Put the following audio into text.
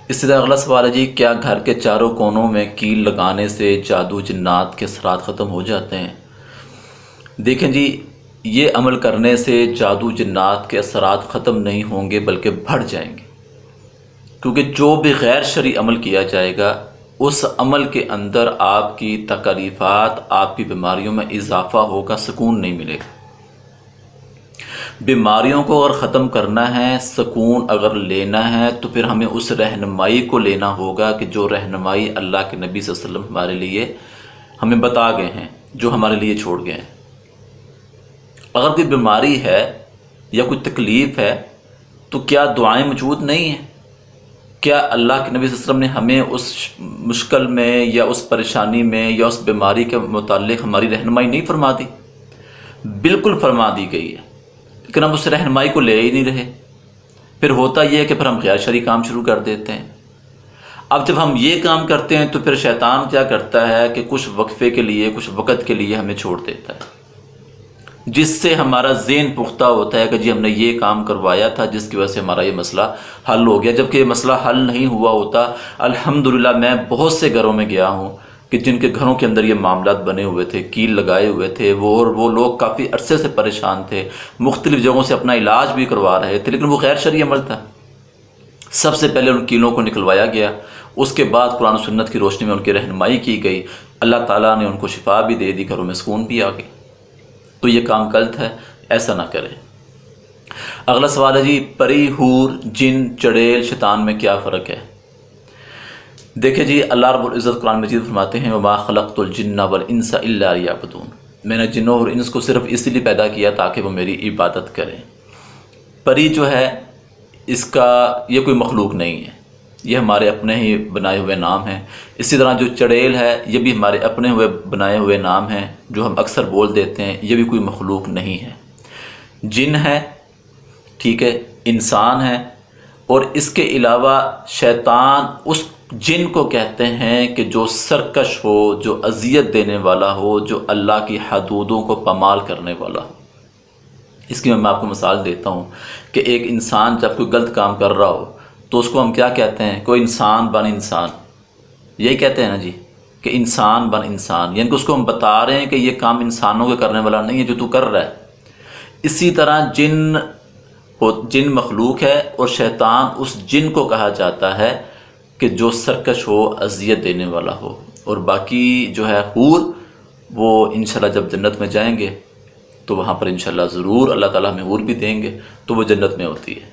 اس سے اگلا سوال ہے جی، کیا گھر کے چاروں کونوں میں کیل لگانے سے جادو جنات کے اثرات ختم ہو جاتے ہیں؟ دیکھیں جی، یہ عمل کرنے سے جادو جنات کے اثرات ختم نہیں ہوں گے بلکہ بڑھ جائیں گے، کیونکہ جو بھی غیر شرعی عمل کیا جائے گا اس عمل کے اندر آپ کی تکلیفات، آپ کی بیماریوں میں اضافہ ہوگا، سکون نہیں ملے گا۔ بیماریوں کو اگر ختم کرنا ہے، سکون اگر لینا ہے، تو پھر ہمیں اس رہنمائی کو لینا ہوگا کہ جو رہنمائی اللہ کے نبی صلی اللہ علیہ وسلم ہمارے لیے ہمیں بتا گئے ہیں، جو ہمارے لیے چھوڑ گئے ہیں۔ اگر کوئی بیماری ہے یا کوئی تکلیف ہے تو کیا دعائیں موجود نہیں ہیں؟ کیا اللہ کے نبی صلی اللہ علیہ وسلم نے ہمیں اس مشکل میں یا اس پریشانی میں یا اس بیماری کے متعلق ہماری رہنمائی نہیں فرما دی؟ بالکل فرما دی گئی ہے، لیکن ہم اس رہنمائی کو لے ہی نہیں رہے۔ پھر ہوتا یہ ہے کہ پھر ہم غیر شرعی کام شروع کر دیتے ہیں۔ اب جب ہم یہ کام کرتے ہیں تو پھر شیطان کیا کرتا ہے کہ کچھ وقفے کے لیے، کچھ وقت کے لیے ہمیں چھوڑ دیتا ہے، جس سے ہمارا ذہن پختہ ہوتا ہے کہ جی ہم نے یہ کام کروایا تھا جس کی وجہ سے ہمارا یہ مسئلہ حل ہو گیا، جبکہ یہ مسئلہ حل نہیں ہوا ہوتا۔ الحمدللہ میں بہت سے گھروں میں گیا ہوں کہ جن کے گھروں کے اندر یہ معاملات بنے ہوئے تھے، کیل لگائے ہوئے تھے، وہ لوگ کافی عرصے سے پریشان تھے، مختلف جگہوں سے اپنا علاج بھی کروا رہے تھے، لیکن وہ غیر شرعی عمل تھا۔ سب سے پہلے ان کیلوں کو نکلوایا گیا، اس کے بعد قرآن و سنت کی روشنی میں ان کی رہنمائی کی گئی، اللہ تعالیٰ نے ان کو شفا بھی دے دی، گھروں میں سکون بھی آ گئی۔ تو یہ کام غلط ہے، ایسا نہ کریں۔ اگلا سوال ہے جی، پری، حور، جن، چڑیل، شیطان میں کیا فرق ہے؟ دیکھیں جی، اللہ رب العزت قرآن مجید فرماتے ہیں وَمَا خَلَقْتُ الْجِنَّ وَالْإِنسَ إِلَّا لِيَعْبُدُونَ، میں نے جنوں اور انس کو صرف اس لیے پیدا کیا تاکہ وہ میری عبادت کریں۔ پری جو ہے اس کا یہ کوئی مخلوق نہیں ہے، یہ ہمارے اپنے ہی بنائے ہوئے نام ہیں۔ اسی طرح جو چڑیل ہے یہ بھی ہمارے اپنے بنائے ہوئے نام ہیں جو ہم اکثر بول دیتے ہیں، یہ بھی کوئی مخلوق نہیں ہے۔ جن ہے، ٹھیک ہے، انسان ہے، اور اس کے علاوہ شیطان اس جن کو کہتے ہیں کہ جو سرکش ہو، جو اذیت دینے والا ہو، جو اللہ کی حدودوں کو پامال کرنے والا ہو۔ اس کی میں آپ کو مثال دیتا ہوں کہ ایک انسان جب کوئی غلط کام کر رہا ہو تو اس کو ہم کیا کہتے ہیں؟ کوئی انسان بن انسان، یہی کہتے ہیں نا جی، کہ انسان بن انسان، یعنی کہ اس کو ہم بتا رہے ہیں کہ یہ کام انسانوں کے کرنے والا نہیں ہے جو تو کر رہا ہے۔ اسی طرح جن مخلوق ہے، اور شیطان اس جن کو کہا جاتا ہے کہ جو سرکش ہو، اذیت دینے والا ہو۔ اور باقی جو ہے حور، وہ انشاءاللہ جب جنت میں جائیں گے تو وہاں پر انشاءاللہ ضرور اللہ تعالیٰ ہمیں حور بھی دیں گے، تو وہ جنت میں ہوتی ہے۔